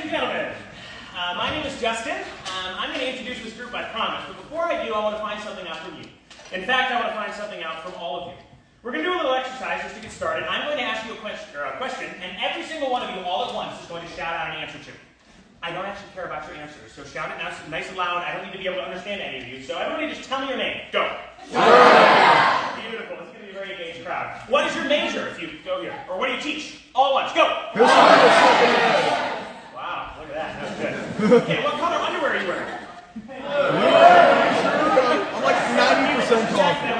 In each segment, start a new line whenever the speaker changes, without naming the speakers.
and gentlemen, my name is Justin. I'm going to introduce this group, I promise, but before I do, I want to find something out from you. In fact, I want to find something out from all of you. We're going to do a little exercise just to get started. I'm going to ask you a question, and every single one of you all at once is going to shout out an answer to. I don't actually care about your answers, so shout it nice and loud. I don't need to be able to understand any of you, so everybody just tell me your name. Go. Beautiful. This is going to be a very engaged crowd. What is your major if you go here? Or what do you teach? All at once. Go. Wow, look at that. That was good. Okay, what color underwear are you wearing?
I'm like 90% confident.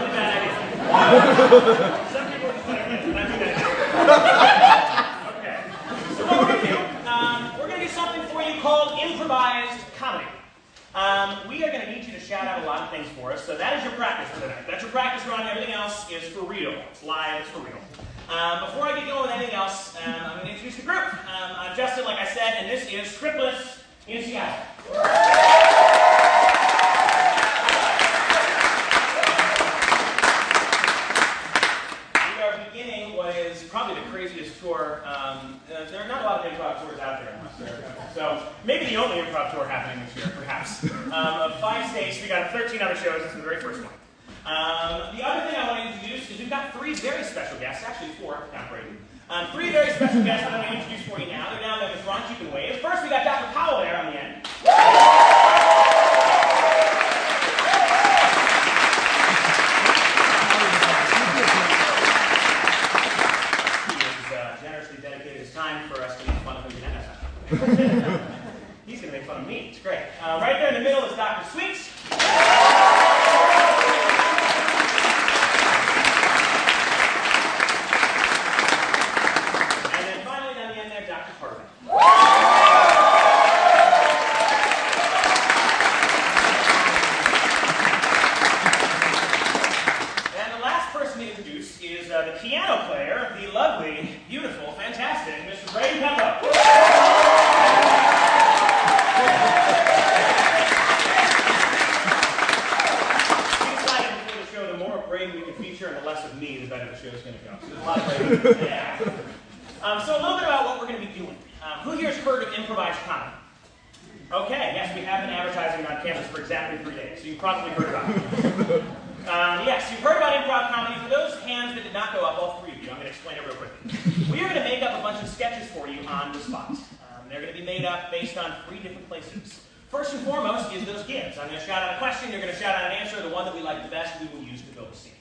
Some people are just like, okay. So what we're going to do, we're going to do something for you called improvised comedy. We are going to need you to shout out a lot of things for us, so that is your practice for tonight. That's your practice run. Everything else is for real. It's live, it's for real. Before I get going with anything else, I'm going to introduce the group. I'm Justin, like I said, and this is Scriptless in Seattle. We are beginning what is probably the craziest tour. There are not a lot of improv tours out there, unless there are a couple. So maybe the only improv tour happening this year, perhaps. Of 5 states, we got 13 other shows. This is the very first one. The other thing I want to introduce is we've got 3 very special guests, actually 4, count Brady. 3 very special guests that I'm going to introduce for you now. They're down there in the front, you can wave. First, we got Dr. Powell there on the end. He has generously dedicated his time for us to make fun of him. He's going to make fun of me. It's great. Right there in the middle is Dr. Sweets. The piano player, the lovely, beautiful, fantastic Mr. Brady Peppo. We decided before the show, the more of Brady we can feature and the less of me, the better the show is going to go. So there's a lot of Brady. Yeah. So a little bit about what we're going to be doing. Who here has heard of improvised comedy? Okay, yes, we have been advertising on campus for exactly 3 days, so you've probably heard about it. Yes, you've heard about improv comedy. For those hands that did not go up, all 3 of you, I'm going to explain it real quickly. We are going to make up a bunch of sketches for you on the spot. They're going to be made up based on 3 different places. First and foremost is those gives. I'm going to shout out a question, you're going to shout out an answer. The one that we like the best, we will use to build a scene.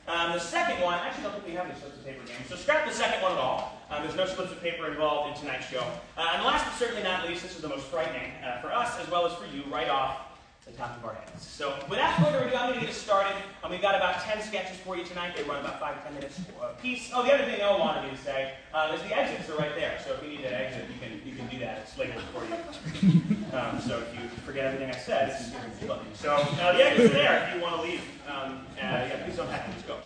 The second one, actually I don't think we have any slips of paper games, so scrap the second one at all. There's no slips of paper involved in tonight's show. And last but certainly not least, this is the most frightening for us as well as for you right off the top of our heads. So without further ado, I'm going to get us started. We've got about 10 sketches for you tonight. They run about 5 to 10 minutes a piece. Oh, the other thing Noah wanted me to say is the exits are right there. So if you need an exit, you can do that. It's labeled for you. So if you forget everything I said, it's so the exits are there if you want to leave. Yeah, please don't have to. Just go.